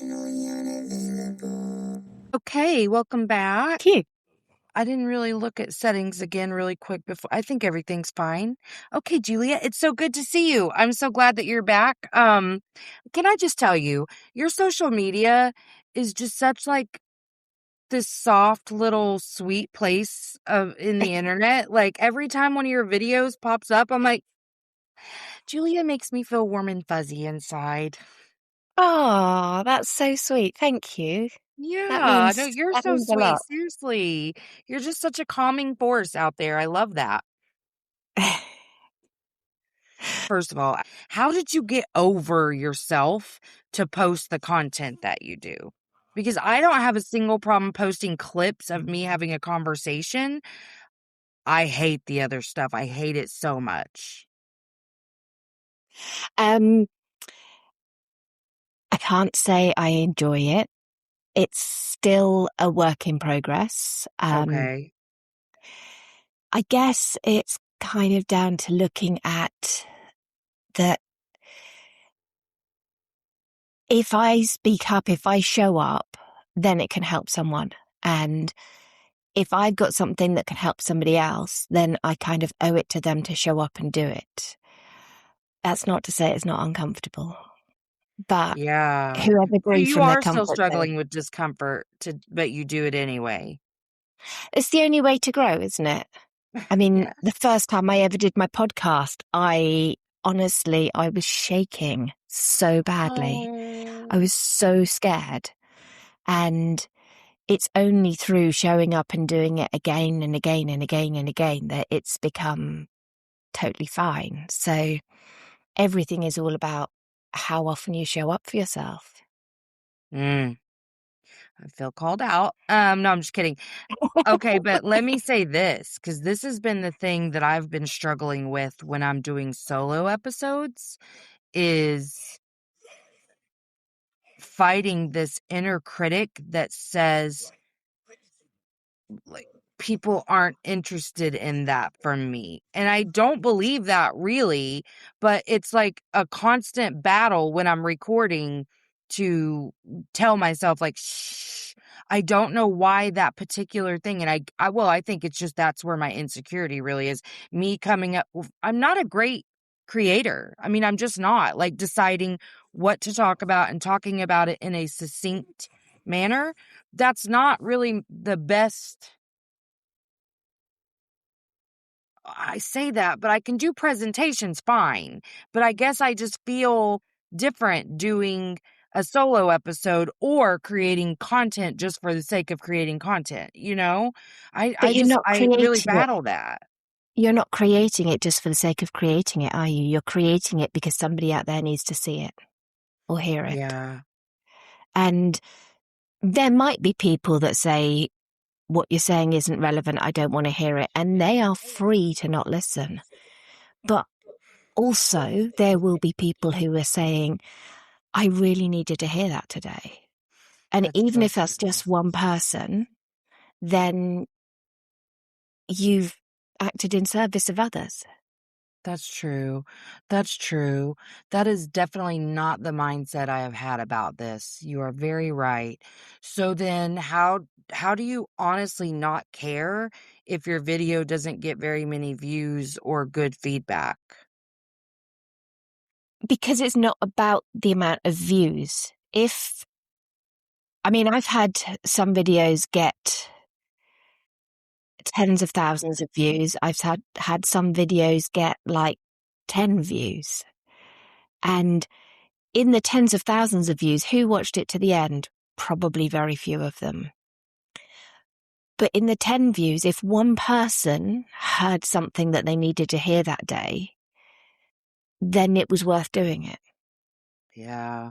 Emotionally Unavailable. Okay, welcome back. Thank you. I didn't really look at settings again really quick before. I think everything's fine. Okay, Julia, it's so good to see you. I'm so glad that you're back. Can I just tell you, your social media is just such like this soft little sweet place in the internet. Like every time one of your videos pops up, I'm like, Julia makes me feel warm and fuzzy inside. Oh, that's so sweet. Thank you. Yeah, no, you're That so means a sweet. lot. Seriously. You're just such a calming force out there. I love that. First of all, how did you get over yourself to post the content that you do? Because I don't have a single problem posting clips of me having a conversation. I hate the other stuff. I hate it so much. I can't say I enjoy it. It's still a work in progress. Okay. I guess it's kind of down to looking at that if I speak up, if I show up, then it can help someone. And if I've got something that can help somebody else, then I kind of owe it to them to show up and do it. That's not to say it's not uncomfortable, but Yeah. whoever So grew you from their are still comfort zone. struggling with discomfort but you do it anyway. It's the only way to grow, isn't it? I mean, Yeah. the first time I ever did my podcast, I was shaking so badly. I Oh. was so scared. And it's only through showing up and doing it again and again and again and again that it's become totally fine. So everything is all about how often you show up for yourself. I feel called out. No, I'm just kidding. Okay, but let me say this, because this has been the thing that I've been struggling with when I'm doing solo episodes, is fighting this inner critic that says, like, people aren't interested in that from me. And I don't believe that really, but it's like a constant battle when I'm recording to tell myself like, shh, I don't know why that particular thing. And I think it's just, that's where my insecurity really is, me coming up. I'm not a great creator. I mean, I'm just not, like, deciding what to talk about and talking about it in a succinct manner. That's not really the best. I say that, but I can do presentations fine. But I guess I just feel different doing a solo episode or creating content just for the sake of creating content, you know? But I really battle that. you're not creating it just for the sake of creating it, are you? You're creating it because somebody out there needs to see it or hear it. Yeah. And there might be people that say, what you're saying isn't relevant, I don't want to hear it. And they are free to not listen. But also, there will be people who are saying, I really needed to hear that today. And That's even so if that's true. just one person, then you've acted in service of others. That's true. That's true. That is definitely not the mindset I have had about this. You are very right. So then how do you honestly not care if your video doesn't get very many views or good feedback? Because it's not about the amount of views. I've had some videos get tens of thousands of views. I've had some videos get like 10 views. And in the tens of thousands of views, who watched it to the end? Probably very few of them. But in the 10 views, if one person heard something that they needed to hear that day, then it was worth doing it. Yeah.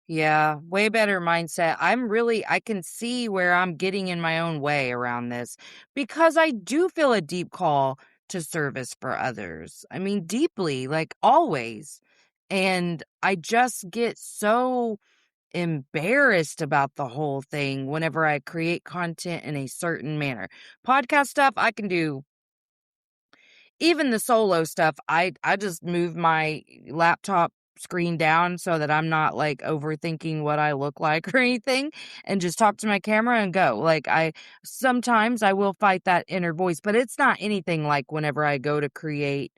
Yeah, way better mindset. I can see where I'm getting in my own way around this because I do feel a deep call to service for others. I mean, deeply, like always. And I just get so embarrassed about the whole thing whenever I create content in a certain manner. Podcast stuff, I can do. Even the solo stuff, I just move my laptop screen down so that I'm not like overthinking what I look like or anything, and just talk to my camera and go. Like sometimes I will fight that inner voice, but it's not anything like whenever I go to create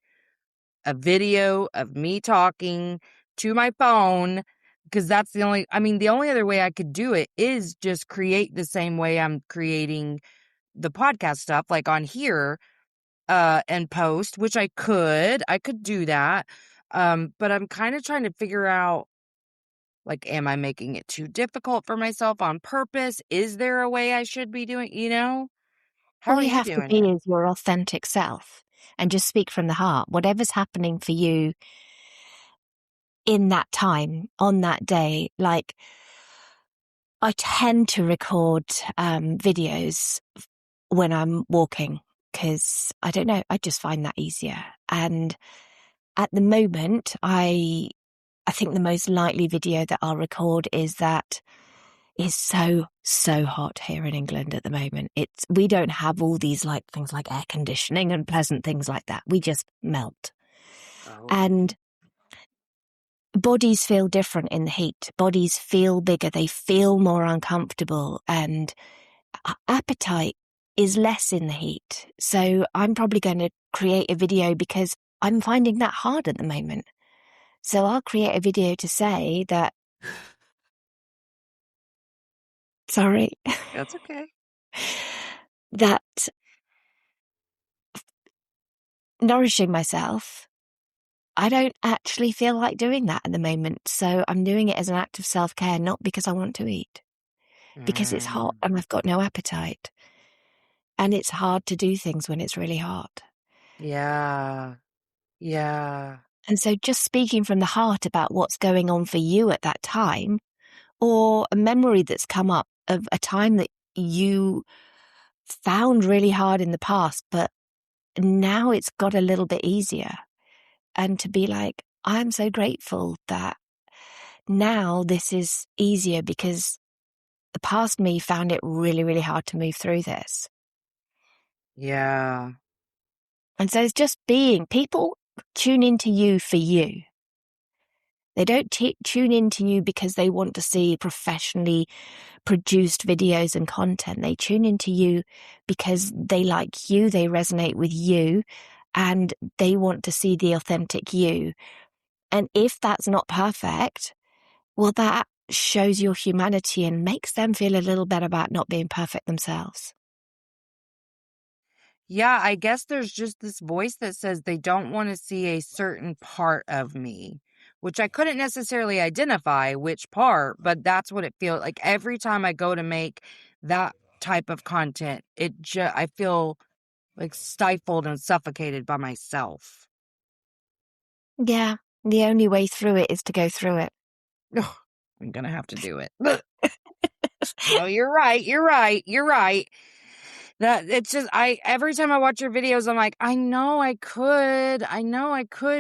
a video of me talking to my phone, because that's the only other way I could do it is just create the same way I'm creating the podcast stuff, like on here, and post, which I could do that. But I'm kind of trying to figure out, like, am I making it too difficult for myself on purpose? Is there a way I should be doing, How All are you you have to doing be it? is your authentic self and just speak from the heart. Whatever's happening for you in that time, on that day, like I tend to record videos when I'm walking because I don't know, I just find that easier. And at the moment, I think the most likely video that I'll record is that it's so hot here in England at the moment. We don't have all these like things like air conditioning and pleasant things like that. We just melt. Oh. And bodies feel different in the heat. Bodies feel bigger. They feel more uncomfortable, and appetite is less in the heat. So I'm probably going to create a video because I'm finding that hard at the moment. So I'll create a video to say that, sorry, That's okay. that nourishing myself, I don't actually feel like doing that at the moment. So I'm doing it as an act of self-care, not because I want to eat, because it's hot Mm, and I've got no appetite. And it's hard to do things when it's really hot. yeah. Yeah. And so just speaking from the heart about what's going on for you at that time, or a memory that's come up of a time that you found really hard in the past, but now it's got a little bit easier. And to be like, I'm so grateful that now this is easier because the past me found it really, really hard to move through this. Yeah. And so it's just being, people tune into you for you. They don't tune into you because they want to see professionally produced videos and content. They tune into you because they like you, they resonate with you, and they want to see the authentic you. And if that's not perfect, well, that shows your humanity and makes them feel a little better about not being perfect themselves. Yeah, I guess there's just this voice that says they don't want to see a certain part of me, which I couldn't necessarily identify which part, but that's what it feels like. Every time I go to make that type of content, I feel like stifled and suffocated by myself. Yeah, the only way through it is to go through it. Ugh, I'm gonna have to do it. No, you're right. You're right. You're right. That it's just every time I watch your videos, I'm like, I know I could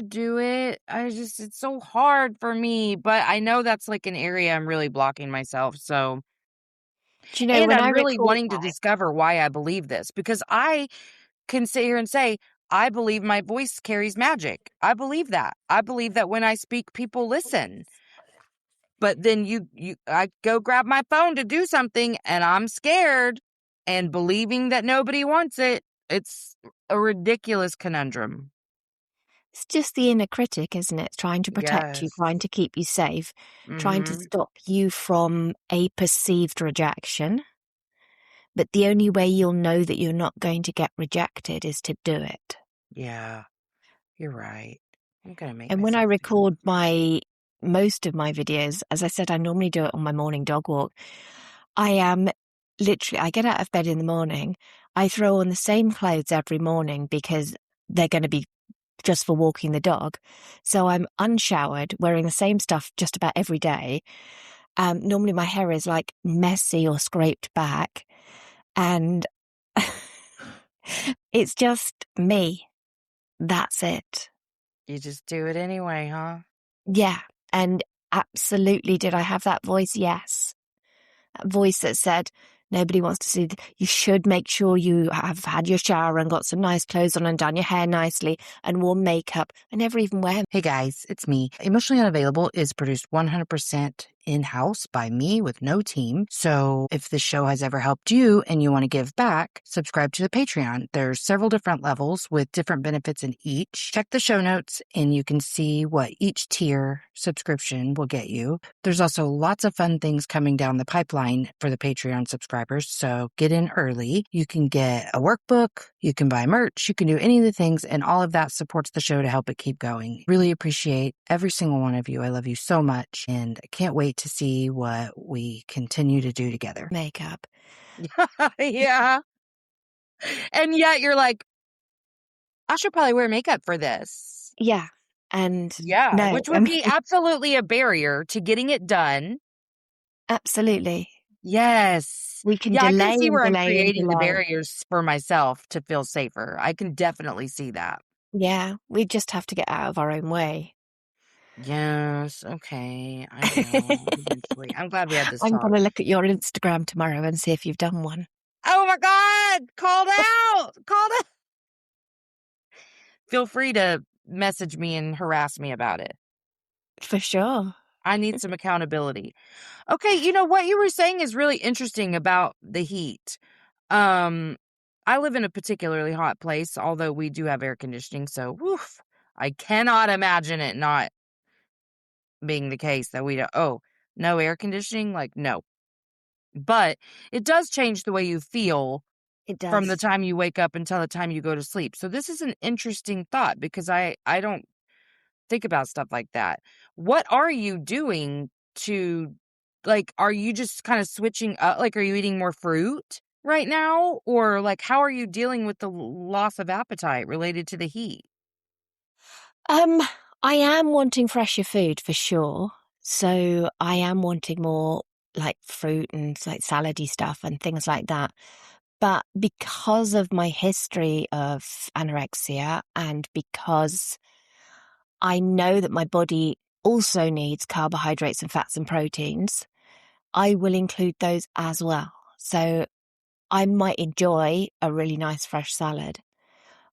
do it. It's so hard for me. But I know that's like an area I'm really blocking myself. So, Do you know, and when I'm I really record wanting to my discover why I believe this, because I can sit here and say, I believe my voice carries magic. I believe that. I believe that when I speak, people listen. But then I go grab my phone to do something and I'm scared and believing that nobody wants it. It's a ridiculous conundrum. It's just the inner critic, isn't it? Trying to protect you, Yes. trying to keep you safe, trying to Mm-hmm. stop you from a perceived rejection. But the only way you'll know that you're not going to get rejected is to do it. Yeah, you're right. I'm going to make And when I myself do it. record most of my videos, as I said, I normally do it on my morning dog walk. I am literally, I get out of bed in the morning, I throw on the same clothes every morning because they're going to be just for walking the dog. So I'm unshowered, wearing the same stuff just about every day. Normally my hair is like messy or scraped back. And it's just me. That's it. You just do it anyway, huh? Yeah. And absolutely, did I have that voice? Yes. That voice that said, Nobody wants to see. You should make sure you have had your shower and got some nice clothes on and done your hair nicely and worn makeup and never even wear. Hey guys, it's me. Emotionally Unavailable is produced 100% in-house by me with no team. So if this show has ever helped you and you want to give back, subscribe to the Patreon. There's several different levels with different benefits in each. Check the show notes and you can see what each tier subscription will get you. There's also lots of fun things coming down the pipeline for the Patreon subscribers. So get in early. You can get a workbook, you can buy merch, you can do any of the things, and all of that supports the show to help it keep going. Really appreciate every single one of you. I love you so much, and I can't wait to see what we continue to do together. Makeup. Yeah. And yet you're like, I should probably wear makeup for this. Yeah. And Yeah, no, which would be absolutely a barrier to getting it done. absolutely. Yes. We can Yeah, I delay can see and where I'm delay and creating the delay. barriers for myself to feel safer. I can definitely see that. Yeah, we just have to get out of our own way. Yes, okay, I will eventually. I'm glad we had this I'm talk. going to look at your Instagram tomorrow and see if you've done one. Oh my God, called out, called out. Feel free to message me and harass me about it. For sure. I need some accountability. Okay, you know what you were saying is really interesting about the heat. I live in a particularly hot place, although we do have air conditioning, so woof, I cannot imagine it not being the case that we don't. Oh, no air conditioning? Like, no. But it does change the way you feel It from the does. time you wake up until the time you go to sleep. So this is an interesting thought because I don't think about stuff like that. What are you doing to, like, are you just kind of switching up? Like, are you eating more fruit right now? Or, like, how are you dealing with the loss of appetite related to the heat? I am wanting fresher food for sure. So I am wanting more like fruit and like salady stuff and things like that. But because of my history of anorexia and because I know that my body also needs carbohydrates and fats and proteins, I will include those as well. So I might enjoy a really nice fresh salad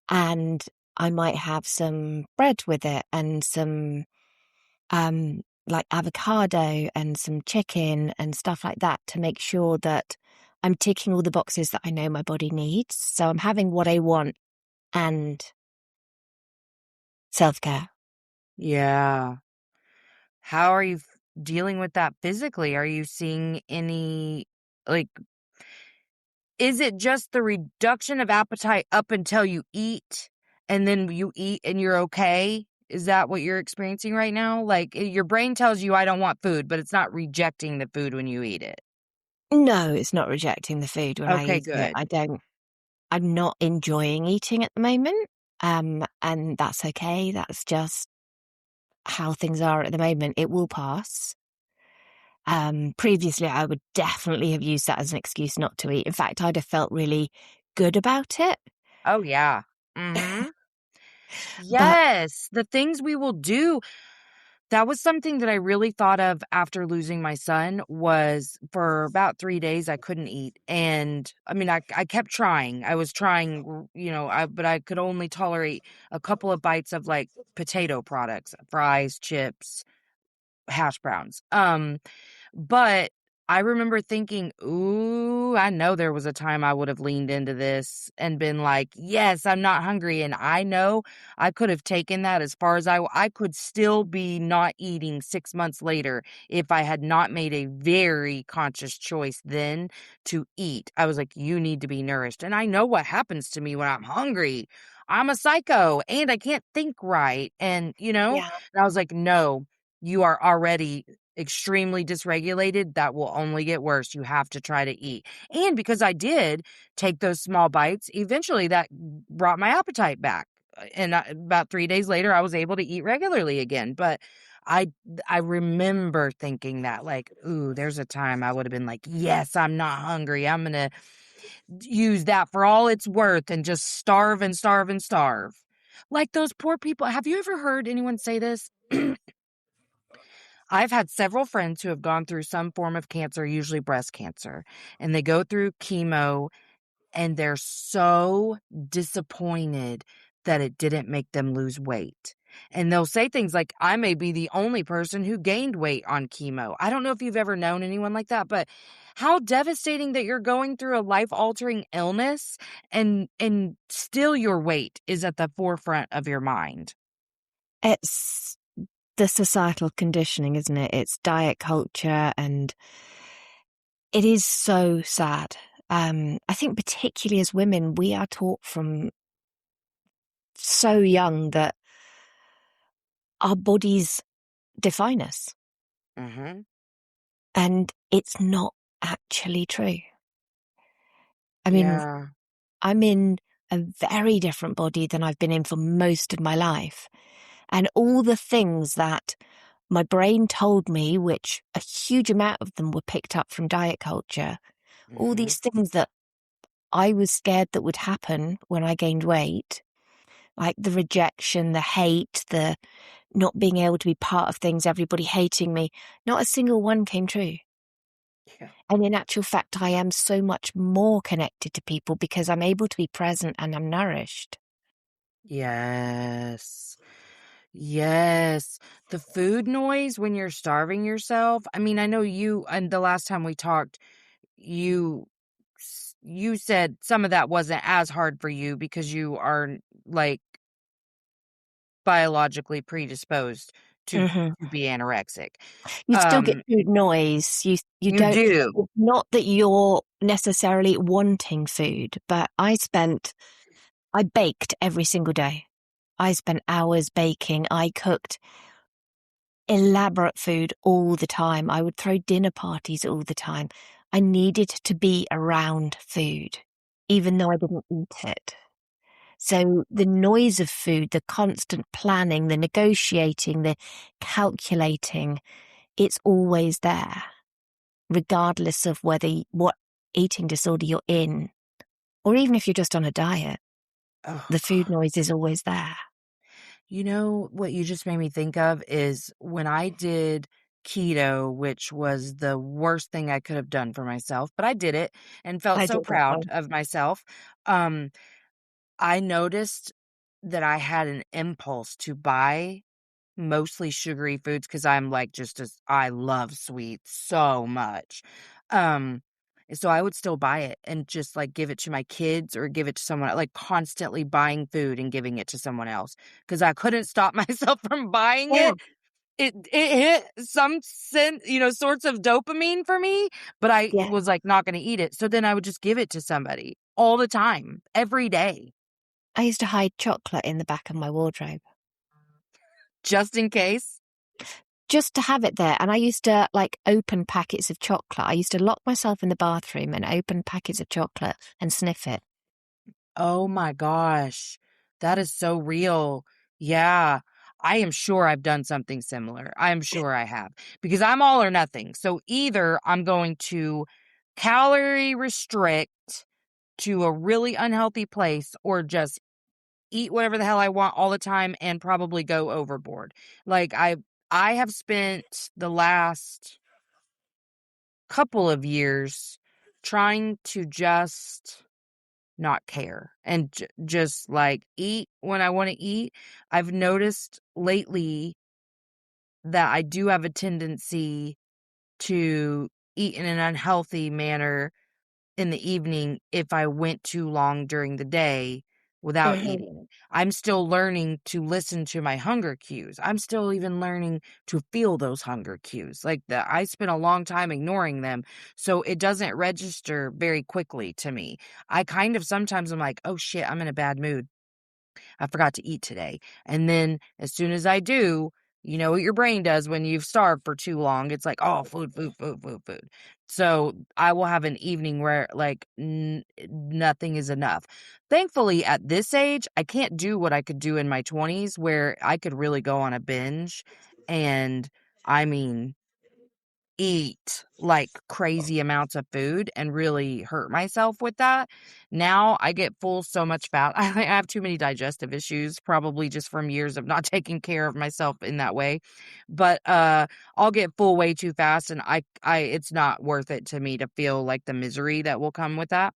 and I might have some bread with it and some like avocado and some chicken and stuff like that to make sure that I'm ticking all the boxes that I know my body needs. So I'm having what I want and self-care. Yeah. How are you dealing with that physically? Are you seeing any, like, is it just the reduction of appetite up until you eat and then you eat and you're okay? Is that what you're experiencing right now? Like, your brain tells you I don't want food, but it's not rejecting the food when you eat it. No, it's not rejecting the food when I Okay, eat it. good. I'm not enjoying eating at the moment. And that's okay. That's just how things are at the moment. It will pass. Previously, I would definitely have used that as an excuse not to eat. In fact, I'd have felt really good about it. Oh, yeah. Mm-hmm. But Yes, the things we will do. That was something that I really thought of after losing my son was for about 3 days, I couldn't eat. And I mean, I kept trying. I was trying, but I could only tolerate a couple of bites of like potato products, fries, chips, hash browns. But I remember thinking, ooh, I know there was a time I would have leaned into this and been like, yes, I'm not hungry. And I know I could have taken that as far as I could still be not eating 6 months later if I had not made a very conscious choice then to eat. I was like, you need to be nourished. And I know what happens to me when I'm hungry. I'm a psycho and I can't think right. And yeah, I was like, no, you are already extremely dysregulated, that will only get worse. You have to try to eat. And because I did take those small bites, eventually that brought my appetite back. And about 3 days later, I was able to eat regularly again. But I I remember thinking that, like, ooh, there's a time I would have been like, yes, I'm not hungry. I'm gonna use that for all it's worth and just starve and starve and starve. Like those poor people. Have you ever heard anyone say this? I've had several friends who have gone through some form of cancer, usually breast cancer, and they go through chemo and they're so disappointed that it didn't make them lose weight. And they'll say things like, I may be the only person who gained weight on chemo. I don't know if you've ever known anyone like that, but how devastating that you're going through a life-altering illness and still your weight is at the forefront of your mind. It's the societal conditioning, isn't it? It's diet culture, and it is so sad. I think particularly as women, we are taught from so young that our bodies define us. Mm-hmm. And it's not actually true. I mean, Yeah. I'm in a very different body than I've been in for most of my life. And all the things that my brain told me, which a huge amount of them were picked up from diet culture, all Mm-hmm. these things that I was scared that would happen when I gained weight, like the rejection, the hate, the not being able to be part of things, everybody hating me, not a single one came true. Yeah. And in actual fact, I am so much more connected to people because I'm able to be present and I'm nourished. Yes. Yes. The food noise when you're starving yourself. I mean, I know you, and the last time we talked, you you said some of that wasn't as hard for you because you are like biologically predisposed to Hmm. be anorexic. You still get Um, food noise. You you don't. do. It's not that you're necessarily wanting food, but I baked every single day. I spent hours baking. I cooked elaborate food all the time. I would throw dinner parties all the time. I needed to be around food, even though I didn't eat it. So the noise of food, the constant planning, the negotiating, the calculating, it's always there, regardless of what eating disorder you're in, or even if you're just on a diet, Oh the food God. noise is always there. You know what you just made me think of is when I did keto, which was the worst thing I could have done for myself, but I did it and felt I so did that proud one. of myself. Um, I noticed that I had an impulse to buy mostly sugary foods because I'm like just as I love sweets so much. Um, so I would still buy it and just like give it to my kids or give it to someone, like constantly buying food and giving it to someone else because I couldn't stop myself from buying Yeah, it. It hit some sorts of dopamine for me, but I yeah. was like not going to eat it. So then I would just give it to somebody all the time, every day, I used to hide chocolate in the back of my wardrobe just in case. just to have it there. And I used to like open packets of chocolate. I used to lock myself in the bathroom and open packets of chocolate and sniff it. Oh my gosh. That is so real. Yeah. I am sure I've done something similar. I am sure I have because I'm all or nothing. So either I'm going to calorie restrict to a really unhealthy place or just eat whatever the hell I want all the time and probably go overboard. Like I have spent the last couple of years trying to just not care and just like eat when I want to eat. I've noticed lately that I do have a tendency to eat in an unhealthy manner in the evening if I went too long during the day without Mhm. eating. I'm still learning to listen to my hunger cues. I'm still even learning to feel those hunger cues. Like I spent a long time ignoring them, so it doesn't register very quickly to me. I kind of sometimes I'm like, "Oh shit, I'm in a bad mood. I forgot to eat today." And then as soon as I do, you know what your brain does when you've starved for too long. It's like, oh, food, food, food, food, food. So I will have an evening where like nothing is enough. Thankfully, at this age, I can't do what I could do in my 20s where I could really go on a binge. And I mean, eat like crazy amounts of food and really hurt myself with that. Now I get full so much fast. I have too many digestive issues, probably just from years of not taking care of myself in that way. But I'll get full way too fast, and I it's not worth it to me to feel like the misery that will come with that.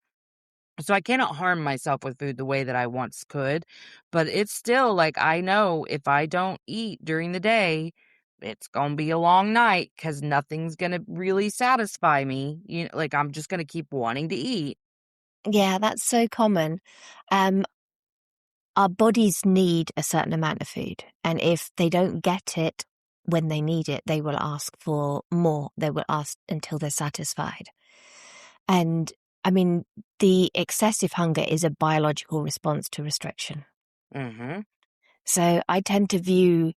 So I cannot harm myself with food the way that I once could, but it's still like I know if I don't eat during the day, it's gonna be a long night because nothing's gonna really satisfy me. Like I'm just gonna keep wanting to eat. Yeah, that's so common. Our bodies need a certain amount of food, and if they don't get it when they need it, they will ask for more. They will ask until they're satisfied. And I mean, the excessive hunger is a biological response to restriction. Mm-hmm. So I tend to view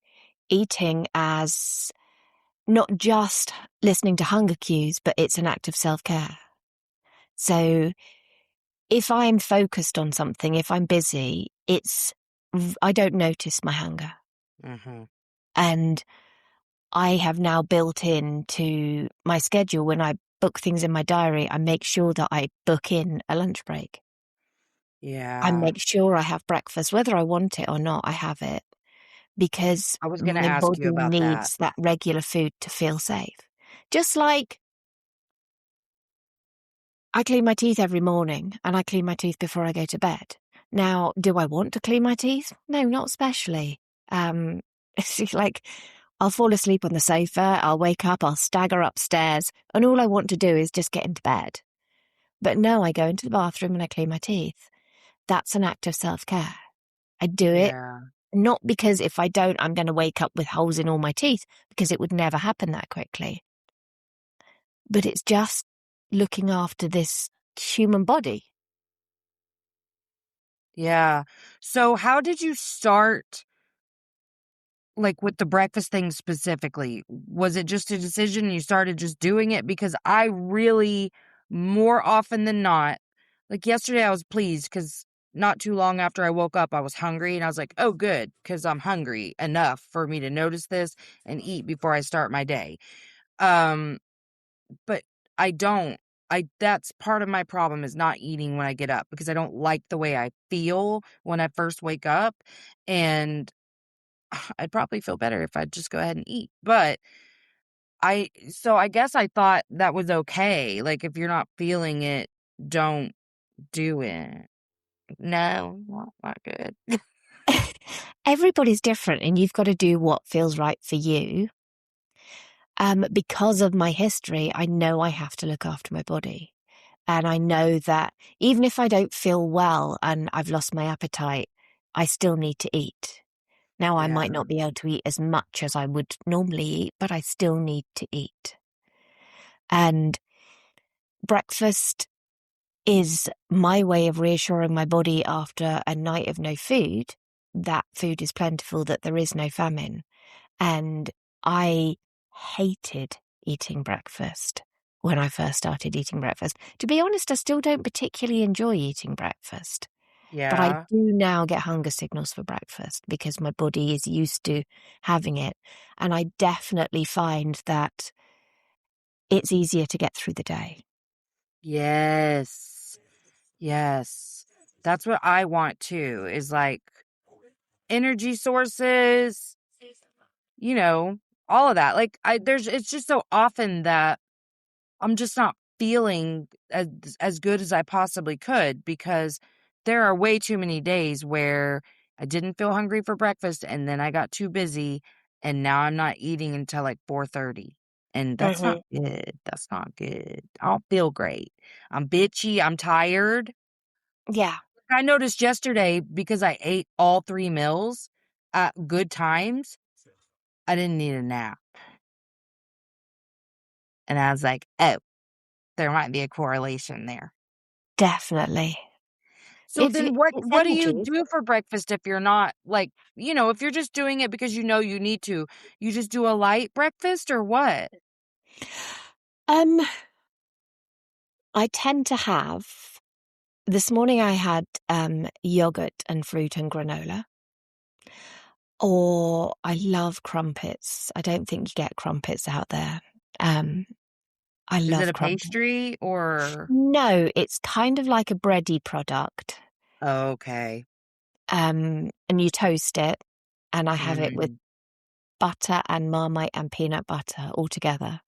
eating as not just listening to hunger cues, but it's an act of self-care. So if I'm focused on something, if I'm busy, I don't notice my hunger. Mm-hmm. And I have now built into my schedule, when I book things in my diary, I make sure that I book in a lunch break. I Yeah. make sure I have breakfast, whether I want it or not, I have it, because I was gonna my ask body you about that. needs that regular food to feel safe. Just like I clean my teeth every morning and I clean my teeth before I go to bed. Now, do I want to clean my teeth? No, not especially. It's like I'll fall asleep on the sofa, I'll wake up, I'll stagger upstairs, and all I want to do is just get into bed. But no, I go into the bathroom and I clean my teeth. That's an act of self-care. I do it Yeah. not because if I don't, I'm going to wake up with holes in all my teeth, because it would never happen that quickly. But it's just looking after this human body. Yeah. So how did you start, like, with the breakfast thing specifically? Was it just a decision and you started just doing it? Because I really, more often than not, like yesterday I was pleased because not too long after I woke up, I was hungry and I was like, oh, good, because I'm hungry enough for me to notice this and eat before I start my day. Um, but I don't. That's part of my problem, is not eating when I get up, because I don't like the way I feel when I first wake up. And I'd probably feel better if I'd just go ahead and eat. But so I guess I thought that was okay. Like, if you're not feeling it, don't do it. No, not good. Everybody's different, and you've got to do what feels right for you. Because of my history, I know I have to look after my body. And I know that even if I don't feel well and I've lost my appetite, I still need to eat. Now, I Yeah. might not be able to eat as much as I would normally eat, but I still need to eat. And breakfast is my way of reassuring my body after a night of no food that food is plentiful, that there is no famine. And I hated eating breakfast when I first started eating breakfast. To be honest, I still don't particularly enjoy eating breakfast. But I Yeah. do now get hunger signals for breakfast because my body is used to having it. And I definitely find that it's easier to get through the day. Yes. Yes. That's what I want too, is like energy sources, you know, all of that. Like it's just so often that I'm just not feeling as good as I possibly could, because there are way too many days where I didn't feel hungry for breakfast and then I got too busy and now I'm not eating until like 4:30. And that's not good. That's not good. I don't feel great. I'm bitchy. I'm tired. Yeah, I noticed yesterday, because I ate all 3 meals at good times, I didn't need a nap. And I was like, "Oh, there might be a correlation there." definitely. So then It's what do you energy. do for breakfast if you're not, like, if you're just doing it because you know you need to, you just do a light breakfast or what? Um, I tend to have. This morning I had yogurt and fruit and granola. Or I love crumpets. I don't think you get crumpets out there. I Is it love a crumpets. pastry or? No, it's kind of like a bready product. Okay. And you toast it, and I have it with Mm. butter and Marmite and peanut butter all together.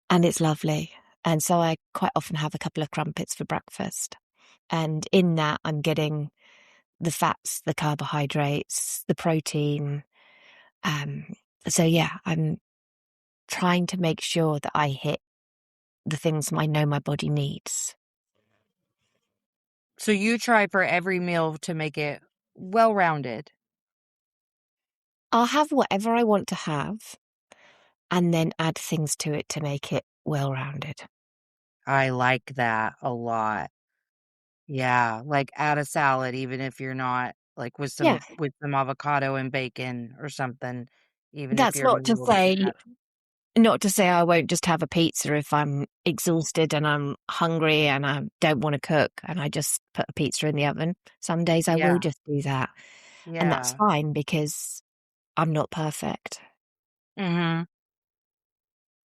And it's lovely. And so I quite often have a couple of crumpets for breakfast. And in that, I'm getting the fats, the carbohydrates, the protein. So yeah, I'm trying to make sure that I hit the things I know my body needs. So you try for every meal to make it well-rounded. I'll have whatever I want to have and then add things to it to make it well-rounded. I like that a lot. Yeah, like add a salad even if you're not like Yeah, with some avocado and bacon or something, even if that's your meal doesn't have. not to say I won't just have a pizza if I'm exhausted and I'm hungry and I don't want to cook and I just put a pizza in the oven. Some days I will Yeah. just do that. And that's Yeah. fine because I'm not perfect. Mhm.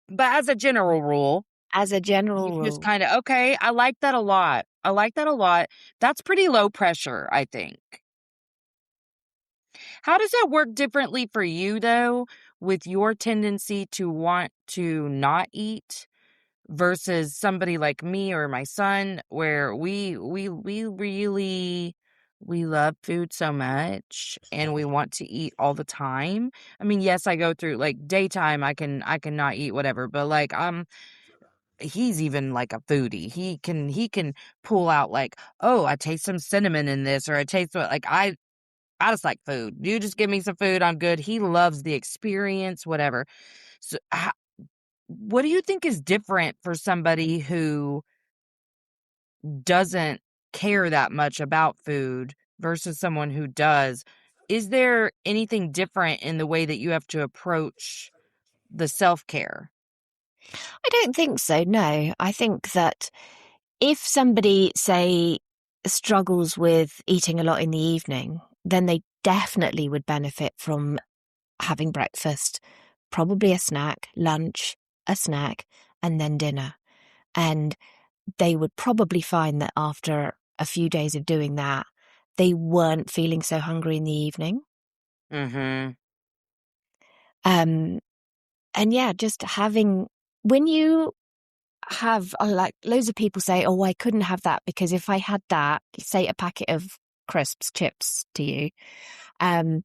But as a general rule, As a you general just rule, kinda, "Okay, I like that a lot. I like that a lot." That's pretty low pressure, I think. How does that work differently for you, though, with your tendency to want to not eat versus somebody like me or my son where we really we love food so much and we want to eat all the time. I mean, yes, I go through like daytime I can not eat whatever, but like he's even like a foodie. He can pull out like, "Oh, I taste some cinnamon in this," or "I taste what," like I just like food. You just give me some food, I'm good. He loves the experience, whatever. So, what do you think is different for somebody who doesn't care that much about food versus someone who does? Is there anything different in the way that you have to approach the self-care? I don't think so. No, I think that if somebody, say, struggles with eating a lot in the evening, then they definitely would benefit from having breakfast, probably a snack, lunch, a snack, and then dinner. And they would probably find that after a few days of doing that, they weren't feeling so hungry in the evening. Mhm. Um, and yeah, just having, when you have, like loads of people say, oh, I couldn't have that because if I had that, say a packet of crisps, chips to you, um,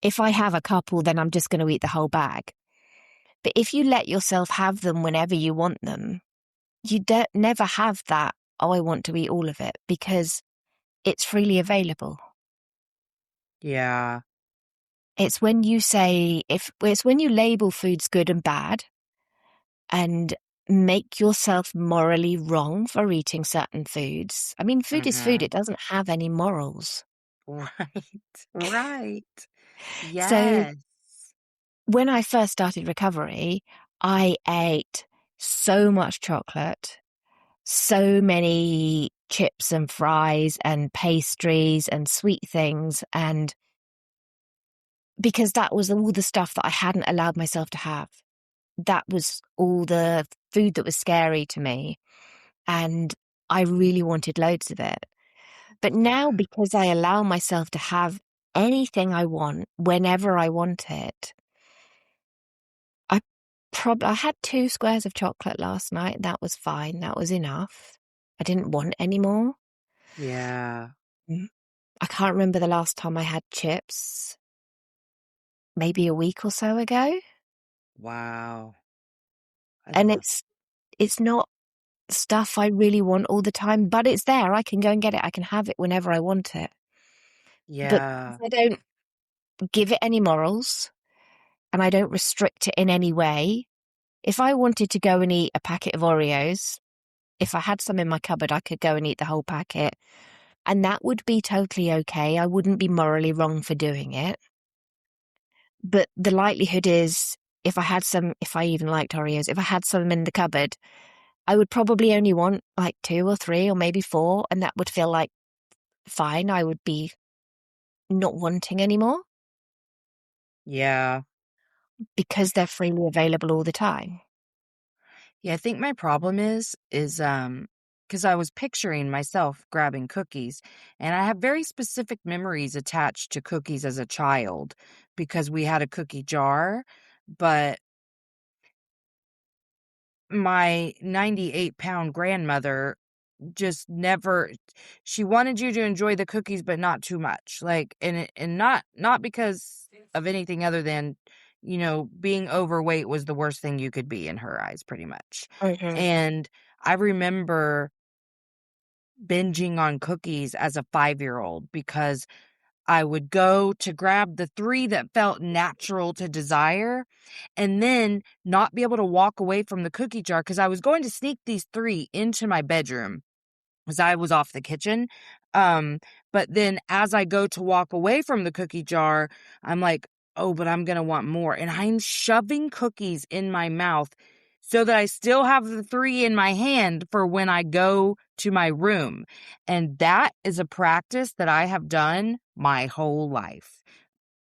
if I have a couple, then I'm just going to eat the whole bag. But if you let yourself have them whenever you want them, you never have that, oh, I want to eat all of it because it's freely available. Yeah. It's when you say, if it's when you label foods good and bad and make yourself morally wrong for eating certain foods. I mean, food is food. Mhm. It doesn't have any morals. Right. Right. So Yes. when I first started recovery, I ate so much chocolate, so many chips and fries and pastries and sweet things. And because that was all the stuff that I hadn't allowed myself to have. That was all the food that was scary to me. And I really wanted loads of it. But now, because I allow myself to have anything I want whenever I want it, I I had 2 squares of chocolate last night. That was fine. That was enough. I didn't want any more. Yeah. Mm. I can't remember the last time I had chips. Maybe a week or so ago. Wow. I And love. it's not stuff I really want all the time, but it's there. I can go and get it. I can have it whenever I want it. But Yeah. I don't give it any morals and I don't restrict it in any way. If I wanted to go and eat a packet of Oreos, if I had some in my cupboard, I could go and eat the whole packet. And that would be totally okay. I wouldn't be morally wrong for doing it. But the likelihood is if I even liked Oreos, if I had some in the cupboard, I would probably only want like 2 or 3 or maybe 4. And that would feel like fine. I would be not wanting anymore. Yeah. because they're freely available all the time. Yeah, I think my problem is because I was picturing myself grabbing cookies, and I have very specific memories attached to cookies as a child because we had a cookie jar, but my 98-pound grandmother just never, she wanted you to enjoy the cookies but not too much. Like, and not because of anything other than, being overweight was the worst thing you could be in her eyes pretty much. Mhm. And I remember binging on cookies as a 5-year-old because I would go to grab the 3 that felt natural to desire and then not be able to walk away from the cookie jar because I was going to sneak these 3 into my bedroom as I was off the kitchen. Um, but then as I go to walk away from the cookie jar, I'm like, oh, but I'm going to want more. And I'm shoving cookies in my mouth so that I still have the 3 in my hand for when I go to my room. And that is a practice that I have done my whole life.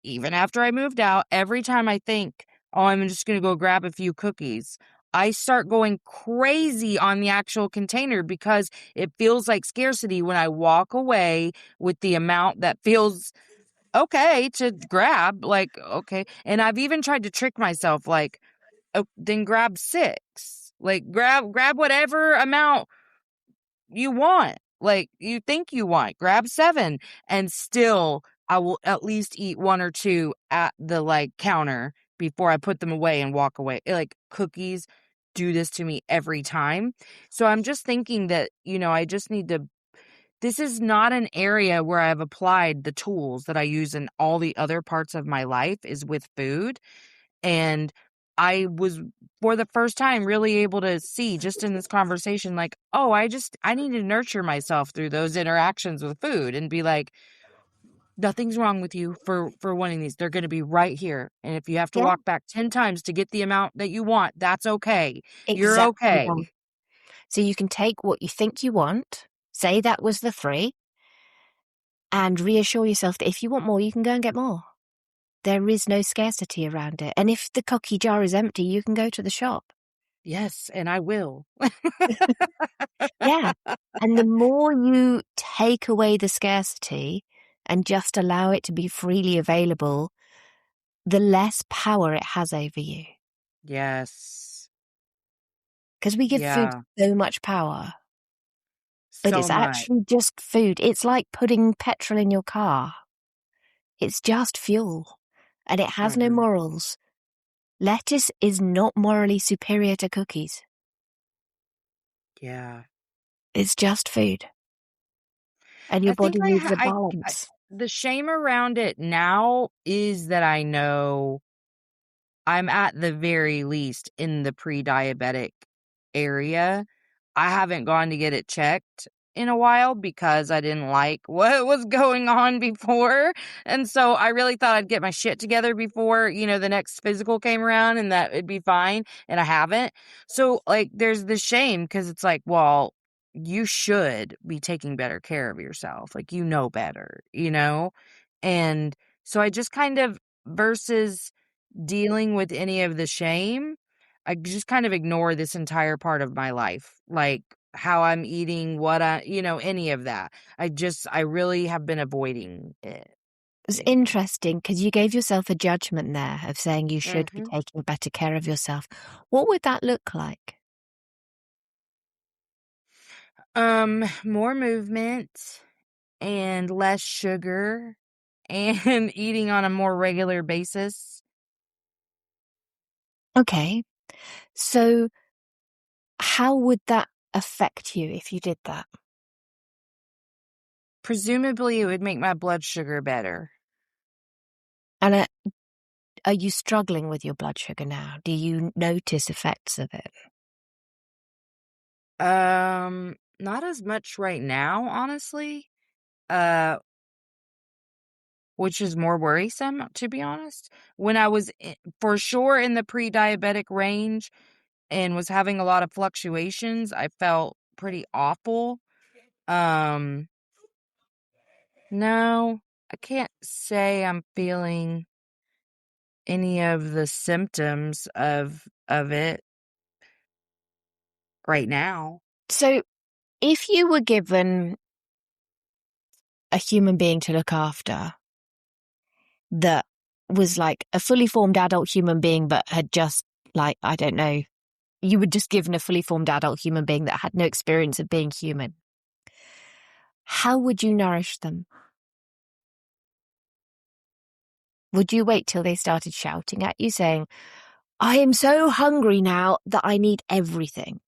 Even after I moved out, every time I think, oh, I'm just going to go grab a few cookies, I start going crazy on the actual container because it feels like scarcity when I walk away with the amount that feels okay to grab. Like, okay. And I've even tried to trick myself, like, oh, then grab 6. Like, grab whatever amount you want, like you think you want, grab 7, and still I will at least eat 1 or 2 at the like counter before I put them away and walk away. Like cookies do this to me every time. So I'm just thinking that, I just need to, this is not an area where I've applied the tools that I use in all the other parts of my life is with food. And I was, for the first time, really able to see just in this conversation, like, oh, I need to nurture myself through those interactions with food and be like, nothing's wrong with you for wanting these. They're going to be right here. And if you have to Yeah, walk back 10 times to get the amount that you want, that's okay. You're exactly right. okay. So you can take what you think you want, say that was the 3, and reassure yourself that if you want more, you can go and get more. There is no scarcity around it. And if the cookie jar is empty, you can go to the shop. Yes, and I will. Yeah. And the more you take away the scarcity and just allow it to be freely available, the less power it has over you. Yes. Because we give food Yeah. so much power, but So it's much. actually just food. It's like putting petrol in your car. It's just fuel, and it has no Mhm. morals. Lettuce is not morally superior to cookies. Yeah. It's just food, and your I think body I, needs ha- a I balance. the shame around it now is that I know I'm at the very least in the pre-diabetic area. I haven't gone to get it checked in a while because I didn't like what was going on before. And so I really thought I'd get my shit together before, the next physical came around and that it'd be fine. And I haven't. So, like, there's the shame because it's like, well, you should be taking better care of yourself. Like, better. And so I just kind of, versus dealing with any of the shame, I just kind of ignore this entire part of my life, like how I'm eating, any of that. I really have been avoiding it. It's Yeah. interesting because you gave yourself a judgment there of saying you should be hmm taking better care of yourself. What would that look like? More movement and less sugar and eating on a more regular basis. Okay, so how would that affect you if you did that? Presumably, it would make my blood sugar better. And are you struggling with your blood sugar now? Do you notice effects of it? Not as much right now, honestly. Uh, which is more worrisome, to be honest. When I was for sure in the pre-diabetic range and was having a lot of fluctuations, I felt pretty awful. Um, no, I can't say I'm feeling any of the symptoms of it right now. So if you were given a human being to look after that was like a fully formed adult human being, but had just, like, I don't know, you were just given a fully formed adult human being that had no experience of being human, how would you nourish them? Would you wait till they started shouting at you saying, I am so hungry now that I need everything?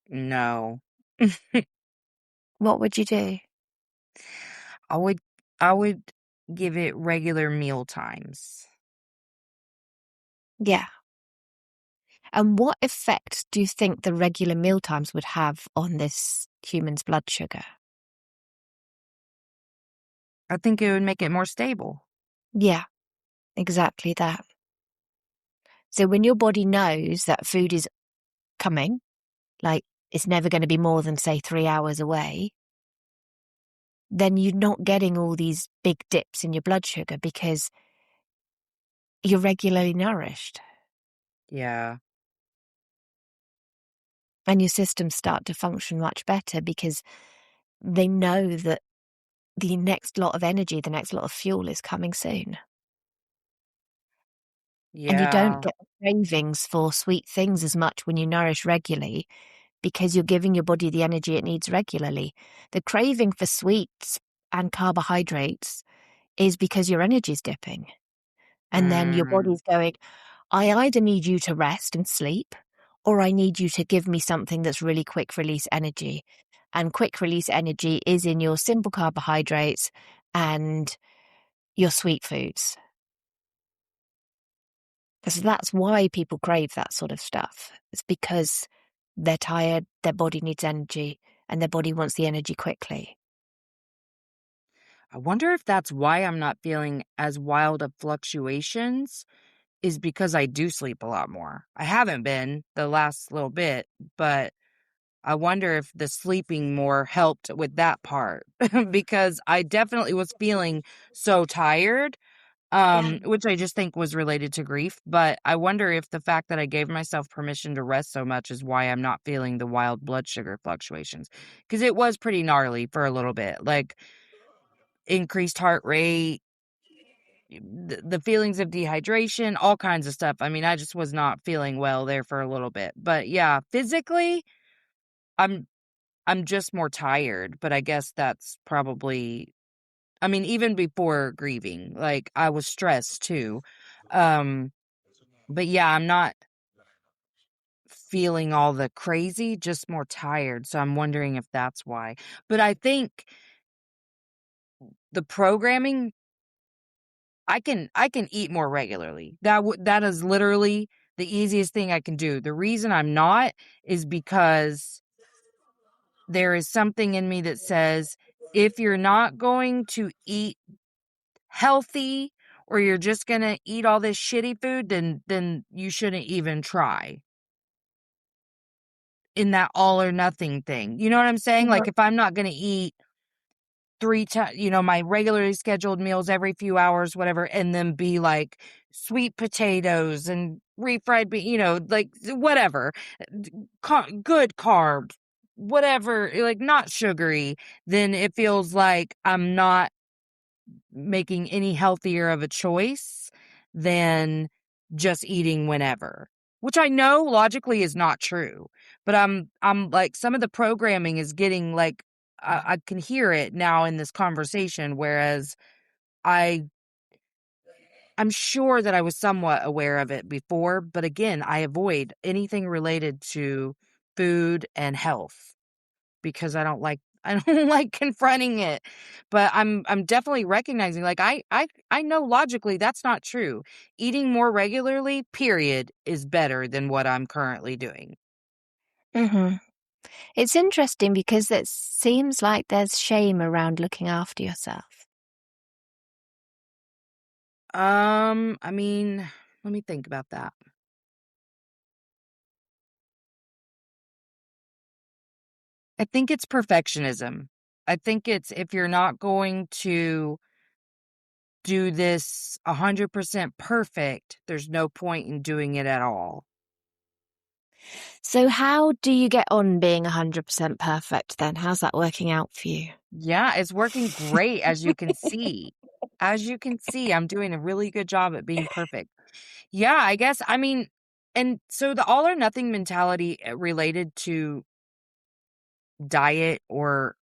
No. What would you do? I would give it regular meal times. Yeah. And what effect do you think the regular meal times would have on this human's blood sugar? I think it would make it more stable. Yeah, exactly that. So when your body knows that food is coming, like it's never going to be more than, say, 3 hours away, then you're not getting all these big dips in your blood sugar because you're regularly nourished. Yeah. And your systems start to function much better because they know that the next lot of energy, the next lot of fuel is coming soon. And you don't Yeah. get cravings for sweet things as much when you nourish regularly because you're giving your body the energy it needs regularly. The craving for sweets and carbohydrates is because your energy's dipping. And then your Mm, body's going, I either need you to rest and sleep, or I need you to give me something that's really quick release energy. And quick release energy is in your simple carbohydrates and your sweet foods. So that's why people crave that sort of stuff. It's because they're tired, their body needs energy, and their body wants the energy quickly. I wonder if that's why I'm not feeling as wild of fluctuations is because I do sleep a lot more. I haven't been the last little bit, but I wonder if the sleeping more helped with that part because I definitely was feeling so tired, Yeah. which I just think was related to grief. But I wonder if the fact that I gave myself permission to rest so much is why I'm not feeling the wild blood sugar fluctuations because it was pretty gnarly for a little bit, like increased heart rate, the feelings of dehydration, all kinds of stuff. I mean, I just was not feeling well there for a little bit. But yeah, physically, I'm I'm just more tired, but I guess that's probably, I mean, even before grieving, like I was stressed too. Um, but yeah, I'm not feeling all the crazy, just more tired. So I'm wondering if that's why. But I think the programming, I can eat more regularly. That is literally the easiest thing I can do. The reason I'm not is because there is something in me that says if you're not going to eat healthy or you're just going to eat all this shitty food, then you shouldn't even try in that all or nothing thing. You know what I'm saying? Like if I'm not going to eat three times, my regularly scheduled meals every few hours, whatever, and then be like sweet potatoes and refried, like whatever, good carbs, whatever, like not sugary, then it feels like I'm not making any healthier of a choice than just eating whenever. Which I know logically is not true, but I'm like some of the programming is getting like I can hear it now in this conversation, whereas I I'm sure that I was somewhat aware of it before, but again, I avoid anything related to food and health because I don't like confronting it. But I'm definitely recognizing like I know logically that's not true. Eating more regularly, period, is better than what I'm currently doing. Mm-hmm. It's interesting because it seems like there's shame around looking after yourself. I mean, let me think about that. I think it's perfectionism. I think it's if you're not going to do this 100% perfect, there's no point in doing it at all. So how do you get on being 100% perfect then? How's that working out for you? Yeah, it's working great, as you can see. As you can see, I'm doing a really good job at being perfect. Yeah, I guess, I mean, and so the all or nothing mentality related to diet or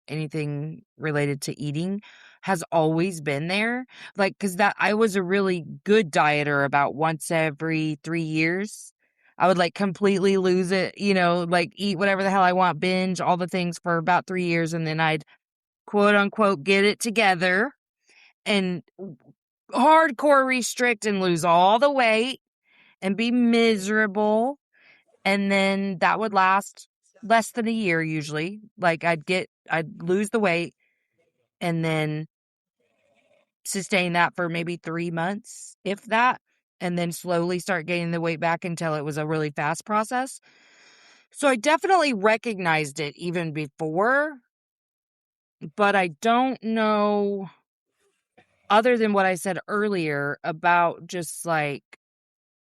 anything related to eating has always been there. Like, cause that I was a really good dieter about once every 3 years. I would like completely lose it, like eat whatever the hell I want, binge all the things for about 3 years. And then I'd quote unquote get it together and hardcore restrict and lose all the weight and be miserable. And then that would last less than a year usually. Like I'd lose the weight and then sustain that for maybe 3 months, if that, and then slowly start gaining the weight back until it was a really fast process. So I definitely recognized it even before, but I don't know, other than what I said earlier about just like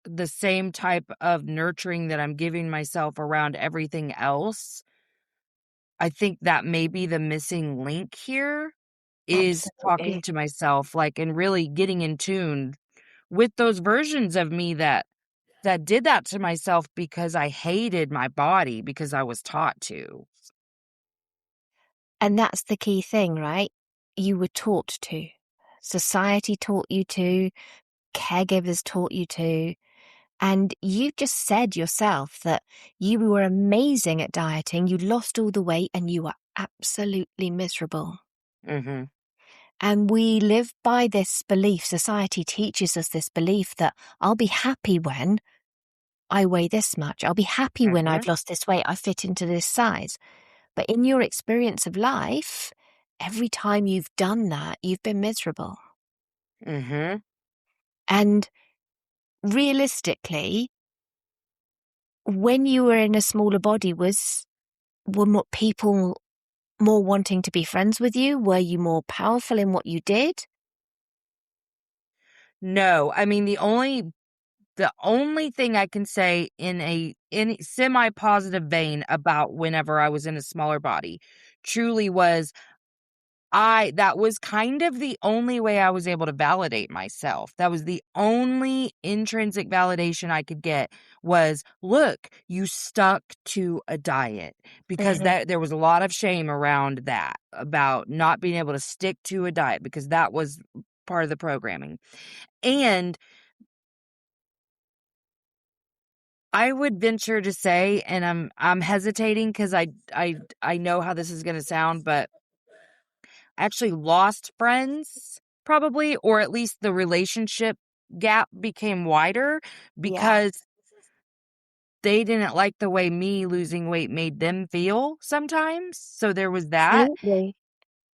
the same type of nurturing that I'm giving myself around everything else. I think that may be the missing link here, is talking Absolutely. to myself, like, and really getting in tune with those versions of me that did that to myself because I hated my body because I was taught to. And that's the key thing, right? You were taught to. Society taught you to. Caregivers taught you to. And you just said yourself that you were amazing at dieting. You lost all the weight and you were absolutely miserable. Mhm. And we live by this belief. Society teaches us this belief that I'll be happy when I weigh this much. I'll be happy when Mhm. I've lost this weight. I fit into this size. But in your experience of life, every time you've done that, you've been miserable. Mhm. And realistically, when you were in a smaller body, were more people more wanting to be friends with you? Were you more powerful in what you did? No, I mean the only thing I can say in semi-positive vein about whenever I was in a smaller body truly was that was kind of the only way I was able to validate myself. That was the only intrinsic validation I could get was, look, you stuck to a diet, because Mhm. there was a lot of shame around that, about not being able to stick to a diet, because that was part of the programming. And I would venture to say, and I'm hesitating because I know how this is going to sound, but I actually lost friends probably, or at least the relationship gap became wider Yeah, because they didn't like the way me losing weight made them feel sometimes. So there was that. absolutely.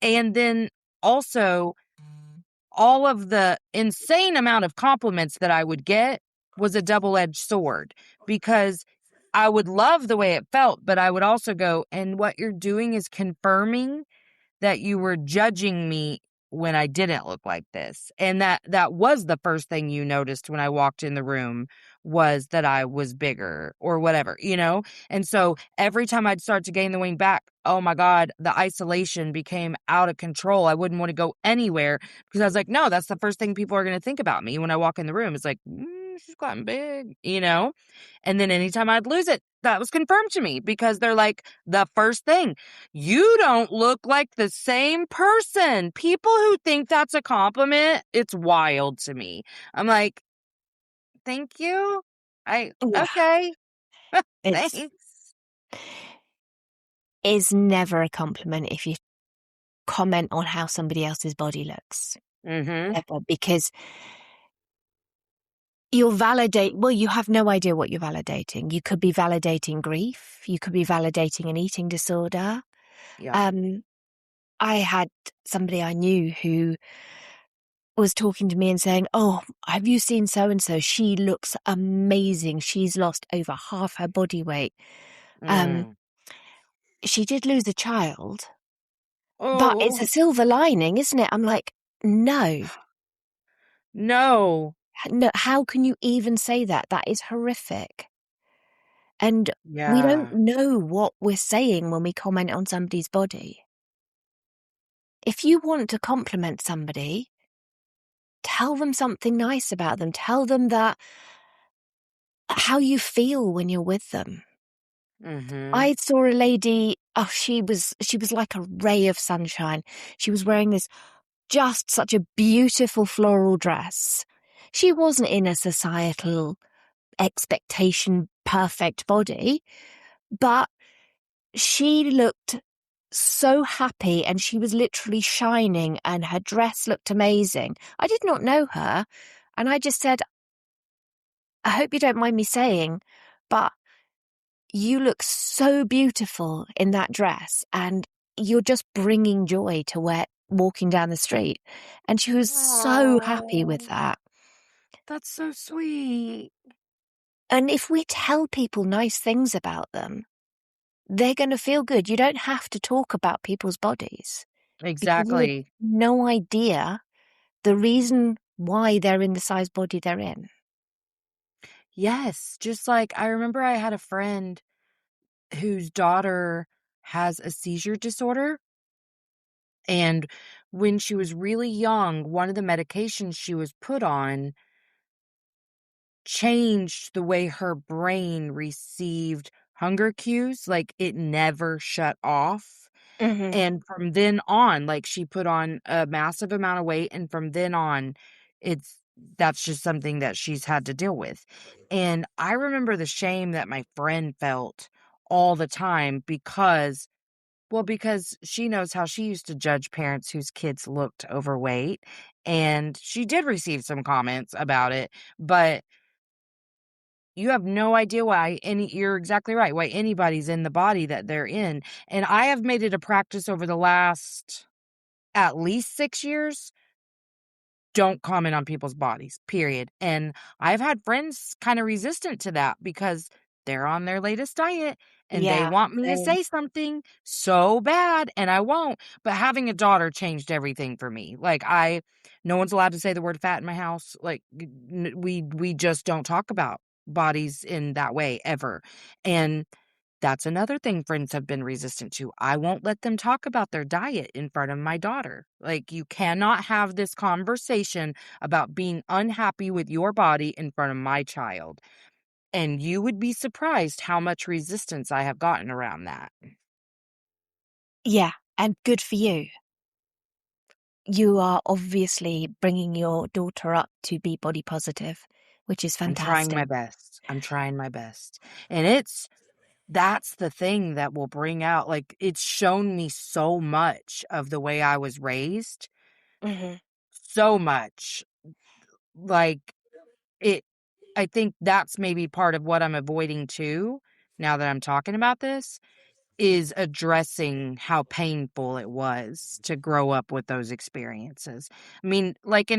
And then also all of the insane amount of compliments that I would get was a double-edged sword, because I would love the way it felt, but I would also go, and what you're doing is confirming that you were judging me when I didn't look like this. And that was the first thing you noticed when I walked in the room, was that I was bigger or whatever. And so every time I'd start to gain the weight back, oh my God, the isolation became out of control. I wouldn't want to go anywhere because I was like, no, that's the first thing people are going to think about me when I walk in the room. It's like, she's gotten big. And then anytime I'd lose it, that was confirmed to me, because they're like, the first thing, you don't look like the same person. People who think that's a compliment, it's wild to me. I'm like, thank you. Yeah, Okay, it's thanks. is never a compliment if you comment on how somebody else's body looks. Mm-hmm. Ever, because you have no idea what you're validating. You could be validating grief. You could be validating an eating disorder. Yeah. Um, I had somebody I knew who was talking to me and saying, "Oh, have you seen so and so? She looks amazing. She's lost over half her body weight. Um, Mm. she did lose a child, but it's a Oh. silver lining, isn't it?" I'm like, no, No. No, how can you even say that? That is horrific. And we don't Yeah. know what we're saying when we comment on somebody's body. If you want to compliment somebody, tell them something nice about them. Tell them that how you feel when you're with them. Mm-hmm. I saw a lady, she was like a ray of sunshine. She was wearing this just such a beautiful floral dress. She wasn't in a societal expectation perfect body, but she looked so happy and she was literally shining and her dress looked amazing. I did not know her. And I just said, I hope you don't mind me saying, but you look so beautiful in that dress and you're just bringing joy to walking down the street. And she was so happy with Oh, that. that's so sweet. And if we tell people nice things about them, they're going to feel good. You don't have to talk about people's bodies because you have Exactly. no idea the reason why they're in the size body they're in. Yes. Just like I remember I had a friend whose daughter has a seizure disorder. And when she was really young, one of the medications she was put on changed the way her brain received hunger cues. Like it never shut off. Mm-hmm. And from then on, like she put on a massive amount of weight. And from then on, it's that's just something that she's had to deal with. And I remember the shame that my friend felt all the time because she knows how she used to judge parents whose kids looked overweight, and she did receive some comments about it, but you have no idea why you're exactly right, why anybody's in the body that they're in, and I have made it a practice over the last at least 6 years, don't comment on people's bodies, period. And I've had friends kind of resistant to that because they're on their latest diet and they Yeah, want me to same. say something so bad and I won't. But having a daughter changed everything for me. Like no one's allowed to say the word fat in my house. Like we just don't talk about bodies in that way ever. And that's another thing friends have been resistant to. I won't let them talk about their diet in front of my daughter. Like, you cannot have this conversation about being unhappy with your body in front of my child. And you would be surprised how much resistance I have gotten around that. Yeah, and good for you. You are obviously bringing your daughter up to be body positive, which is I'm trying fantastic. my best. I'm trying my best. And that's the thing that will bring out, like, it's shown me so much of the way I was raised. Mm-hmm. So much. Like, It I think that's maybe part of what I'm avoiding too, now that I'm talking about this, is addressing how painful it was to grow up with those experiences. I mean, like,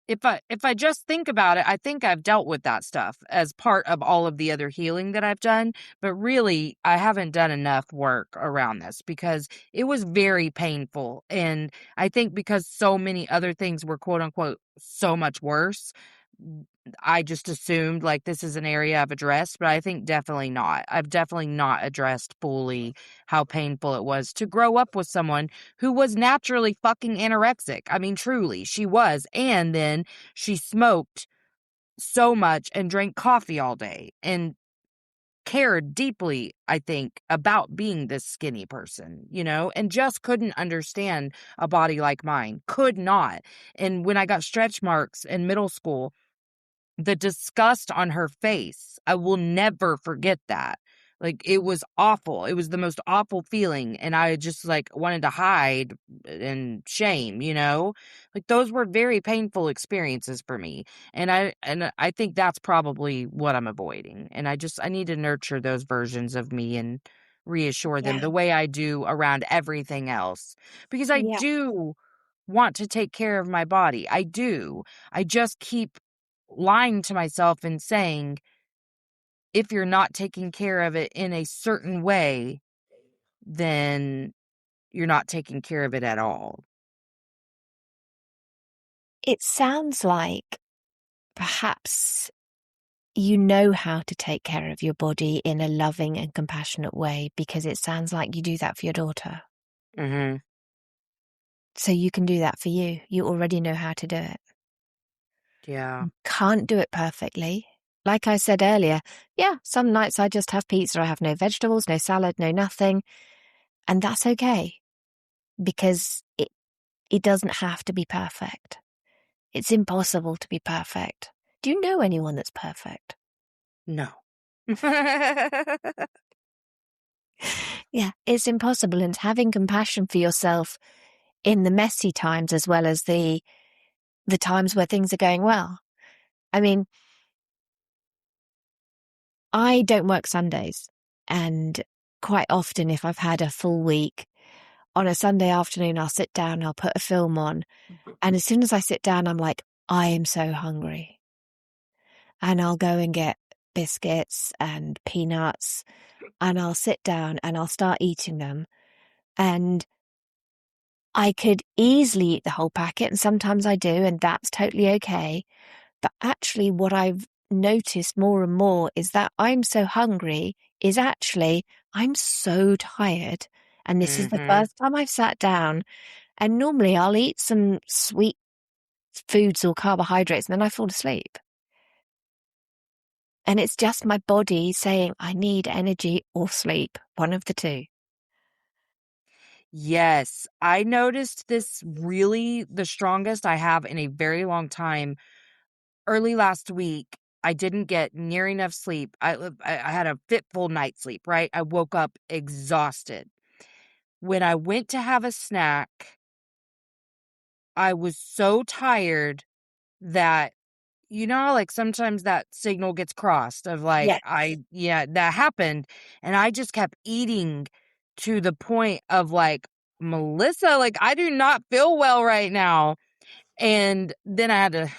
if I just think about it, I think I've dealt with that stuff as part of all of the other healing that I've done, but really I haven't done enough work around this because it was very painful. And I think because so many other things were quote unquote so much worse, I just assumed like this is an area I've addressed, but I think definitely not. I've definitely not addressed fully how painful it was to grow up with someone who was naturally fucking anorexic. I mean, truly, she was. And then she smoked so much and drank coffee all day and cared deeply, I think, about being this skinny person, and just couldn't understand a body like mine. Could not. And when I got stretch marks in middle school, the disgust on her face, I will never forget that. Like, it was awful. It was the most awful feeling, and I just, like, wanted to hide in shame. Like, those were very painful experiences for me, and I think that's probably what I'm avoiding, and I need to nurture those versions of me and reassure them Yeah, the way I do around everything else, because I yeah. do want to take care of my body. I do. I just keep lying to myself and saying, if you're not taking care of it in a certain way, then you're not taking care of it at all. It sounds like perhaps you know how to take care of your body in a loving and compassionate way, because it sounds like you do that for your daughter. Mm-hmm. So you can do that for you. You already know how to do it. Yeah. Can't do it perfectly. Like I said earlier, yeah, some nights I just have pizza. I have no vegetables, no salad, no nothing. And that's okay, because it doesn't have to be perfect. It's impossible to be perfect. Do you know anyone that's perfect? No. Yeah, it's impossible. And having compassion for yourself in the messy times as well as the times where things are going well. I mean, I don't work Sundays, and quite often if I've had a full week, on a Sunday afternoon, I'll sit down, I'll put a film on, and as soon as I sit down, I'm like, I am so hungry. And I'll go and get biscuits and peanuts, and I'll sit down and I'll start eating them. And I could easily eat the whole packet, and sometimes I do, and that's totally okay. But actually, what I've noticed more and more is that I'm so hungry is actually I'm so tired. And this is the Mm-hmm. first time I've sat down, and normally I'll eat some sweet foods or carbohydrates and then I fall asleep. And it's just my body saying I need energy or sleep, one of the two. Yes, I noticed this really the strongest I have in a very long time. Early last week, I didn't get near enough sleep. I had a fitful night's sleep, right? I woke up exhausted. When I went to have a snack, I was so tired that, like sometimes that signal gets crossed of like, Yes. yeah, that happened. And I just kept eating to the point of like, Melissa, like, I do not feel well right now. And then I had to,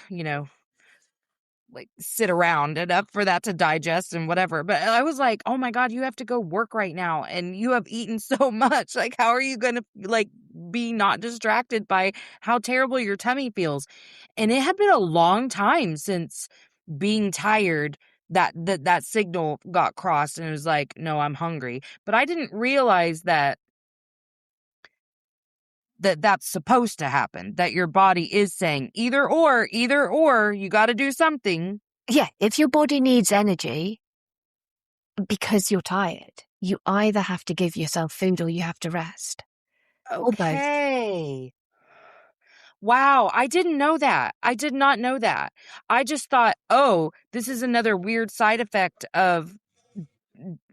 like sit around enough for that to digest and whatever. But I was like, oh my God, you have to go work right now. And you have eaten so much. Like, how are you going to like be not distracted by how terrible your tummy feels? And it had been a long time since being tired that signal got crossed and it was like, no, I'm hungry. But I didn't realize that's supposed to happen, that your body is saying either or, you got to do something. Yeah, if your body needs energy because you're tired, you either have to give yourself food or you have to rest. Or both. Okay. Wow, I didn't know that. I did not know that. I just thought, oh, this is another weird side effect of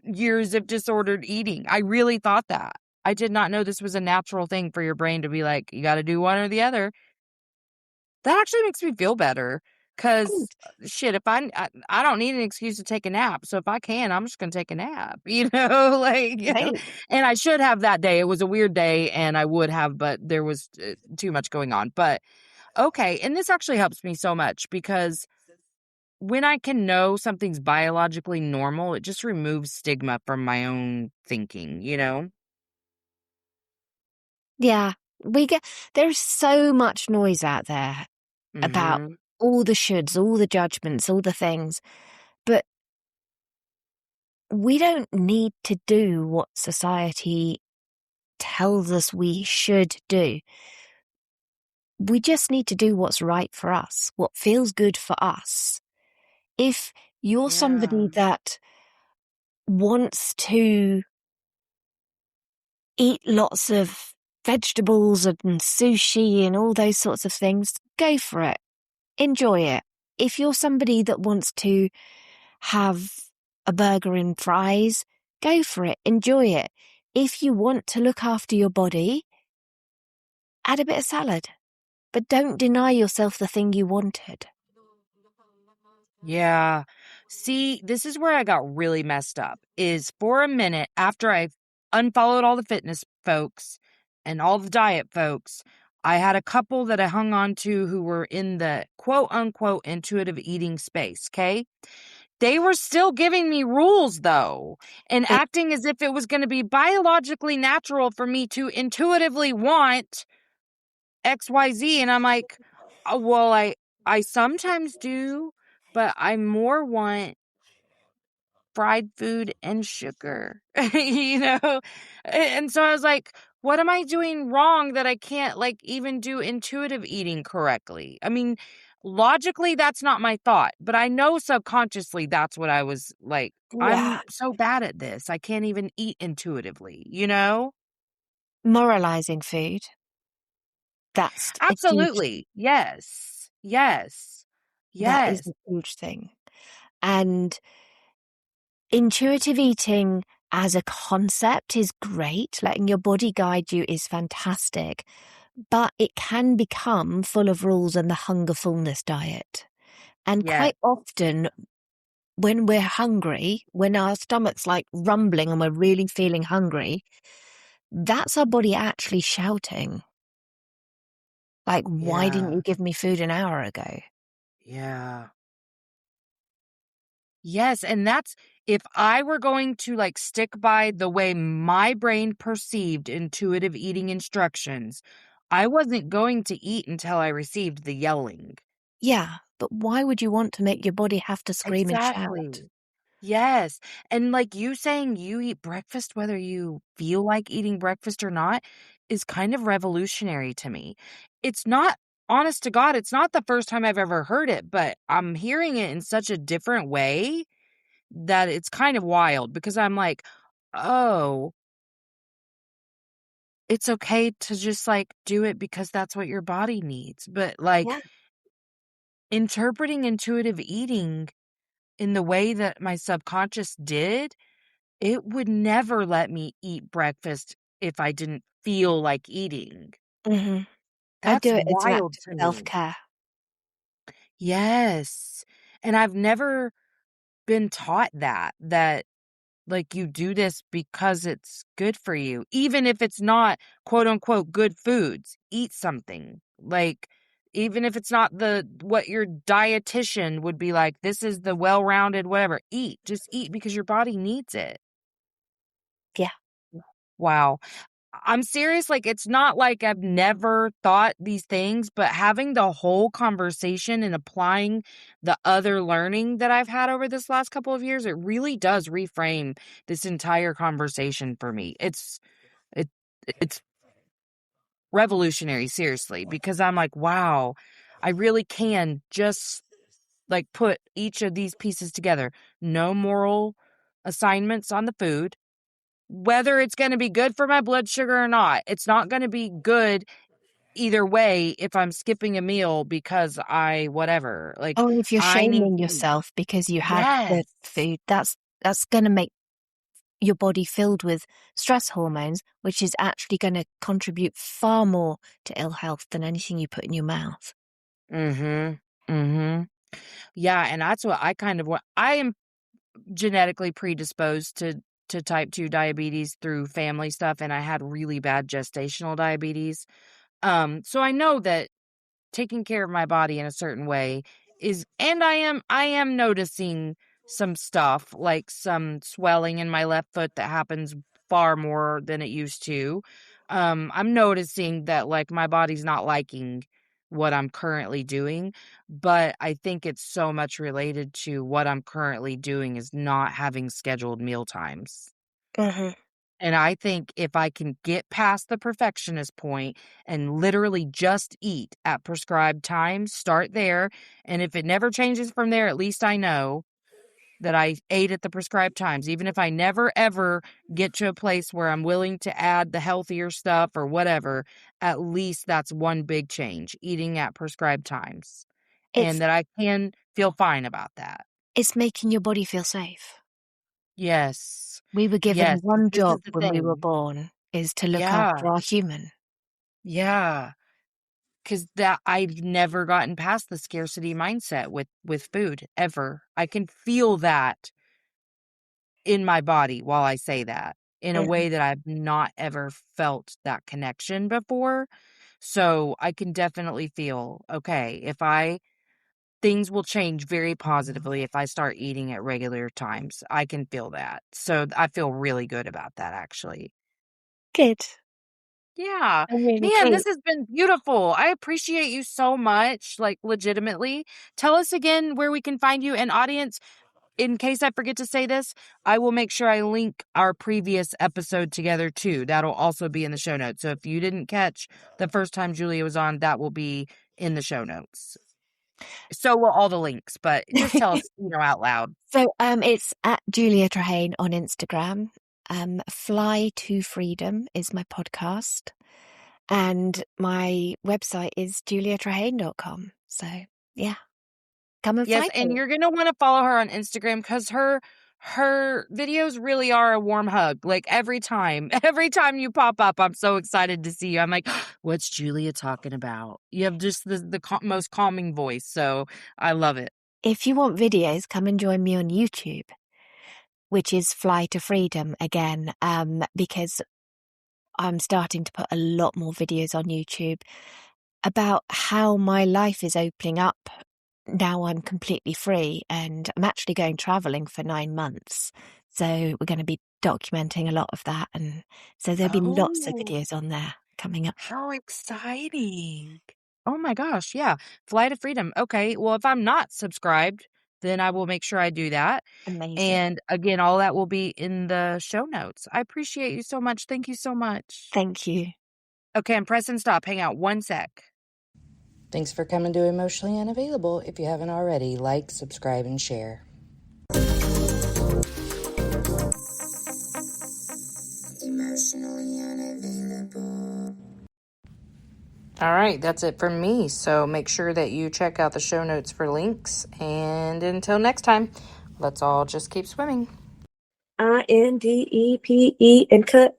years of disordered eating. I really thought that. I did not know this was a natural thing for your brain to be like, you got to do one or the other. That actually makes me feel better because shit, if I don't need an excuse to take a nap. So if I can, I'm just going to take a nap, like, Right. and I should have that day. It was a weird day and I would have, but there was too much going on. But okay. And this actually helps me so much because when I can know something's biologically normal, it just removes stigma from my own thinking. Yeah. There's so much noise out there about Mm-hmm. all the shoulds, all the judgments, all the things. But we don't need to do what society tells us we should do. We just need to do what's right for us, what feels good for us. If you're somebody Yeah. that wants to eat lots of vegetables and sushi and all those sorts of things, go for it. Enjoy it. If you're somebody that wants to have a burger and fries, go for it. Enjoy it. If you want to look after your body, add a bit of salad, but don't deny yourself the thing you wanted. Yeah. See, this is where I got really messed up. Is for a minute after I unfollowed all the fitness folks and all the diet folks, I had a couple that I hung on to who were in the quote unquote intuitive eating space. Okay. They were still giving me rules though, and It, acting as if it was going to be biologically natural for me to intuitively want XYZ. And I'm like, Well, I sometimes do, but I more want fried food and sugar, you know? And so I was like, what am I doing wrong that I can't like even do intuitive eating correctly? I mean, logically, that's not my thought, but I know subconsciously that's what I was like. I'm Yeah. so bad at this. I can't even eat intuitively, you know? Moralizing food. That's a huge, Absolutely. Yes. Yes. that is Yes. a huge thing. And intuitive eating as a concept is great. Letting your body guide you is fantastic, but it can become full of rules and the hunger fullness diet. And Yeah. quite often, when we're hungry, when our stomach's like rumbling and we're really feeling hungry, that's our body actually shouting, like, why didn't Yeah. you give me food an hour ago? Yeah. Yes, and that's if I were going to like stick by the way my brain perceived intuitive eating instructions, I wasn't going to eat until I received the yelling. Yeah, but why would you want to make your body have to scream and shout? Exactly. Yes. And like you saying you eat breakfast whether you feel like eating breakfast or not is kind of revolutionary to me. It's not, honest to God, it's not the first time I've ever heard it, but I'm hearing it in such a different way that it's kind of wild because I'm like, "Oh, it's okay to just, like, do it because that's what your body needs." But, like, Yeah. interpreting intuitive eating in the way that my subconscious did, it would never let me eat breakfast if I didn't feel like eating. Hmm. I That's do it as an act wild of to me. self-care. Yes. And I've never been taught that like, you do this because it's good for you, even if it's not, quote, unquote, "good foods." Eat something. Like, even if it's not the what your dietitian would be like, "This is the well-rounded whatever." Eat. Just eat because your body needs it. Yeah. Wow. I'm serious, like, it's not like I've never thought these things, but having the whole conversation and applying the other learning that I've had over this last couple of years, it really does reframe this entire conversation for me. It it's revolutionary, seriously, because I'm like, "Wow, I really can just, like, put each of these pieces together. No moral assignments on the food, whether it's gonna be good for my blood sugar or not. It's not gonna be good either way if I'm skipping a meal because I whatever, like, Or if you're I need shaming to eat." yourself because you had Yes. the food, that's gonna make your body filled with stress hormones, which is actually gonna contribute far more to ill health than anything you put in your mouth. Mhm. Mhm. Yeah, and that's what I kind of want. I am genetically predisposed to type 2 diabetes through family stuff, and I had really bad gestational diabetes. So I know that taking care of my body in a certain way is, and I am noticing some stuff, like some swelling in my left foot that happens far more than it used to. I'm noticing that like my body's not liking what I'm currently doing, but I think it's so much related to what I'm currently doing is not having scheduled meal times. Mhm. And I think if I can get past the perfectionist point and literally just eat at prescribed times, start there, and if it never changes from there, at least I know that I ate at the prescribed times. Even if I never ever get to a place where I'm willing to add the healthier stuff or whatever, at least that's one big change, eating at prescribed times. It's And that I can feel fine about that. it's making your body feel safe. Yes. We were given Yes, 'cause one this is job the when we were thing. born, is to look after Yeah. our human. Yeah. 'Cause that I've never gotten past the scarcity mindset with food, ever. I can feel that in my body while I say that, in a Mhm. way that I've not ever felt that connection before. So, I can definitely feel, okay, if I things will change very positively if I start eating at regular times. I can feel that. So, I feel really good about that, actually. Good. Yeah. I'm really Man, this pleased. has been beautiful. I appreciate you so much, like legitimately. Tell us again where we can find you. And audience, in case I forget to say this, I will make sure I link our previous episode together too. That'll also be in the show notes. So if you didn't catch the first time Julia was on, that will be in the show notes. So will all the links, but just tell us, out loud. So it's at Julia Trehane on Instagram. Fly to Freedom is my podcast. And my website is juliatrehane.com. So yeah, come and Yes, find and me. you're gonna want to follow her on Instagram because her videos really are a warm hug. Like every time you pop up, I'm so excited to see you. I'm like, what's Julia talking about? You have just the most calming voice, so I love it. If you want videos, come and join me on YouTube, which is Fly to Freedom again, because I'm starting to put a lot more videos on YouTube about how my life is opening up. Now I'm completely free and I'm actually going traveling for 9 months. So we're going to be documenting a lot of that. And so there'll be lots of Oh, videos on there coming up. how exciting! Oh my gosh, yeah, Flight of Freedom. Okay, well, if I'm not subscribed, then I will make sure I do that. Amazing. And again, all that will be in the show notes. I appreciate you so much. Thank you so much. Thank you. Okay, I'm pressing stop. Hang out 1 sec. Thanks for coming to Emotionally Unavailable. If you haven't already, like, subscribe, and share. Emotionally unavailable. All right, that's it from me. So make sure that you check out the show notes for links. And until next time, let's all just keep swimming. INDEPE and cut.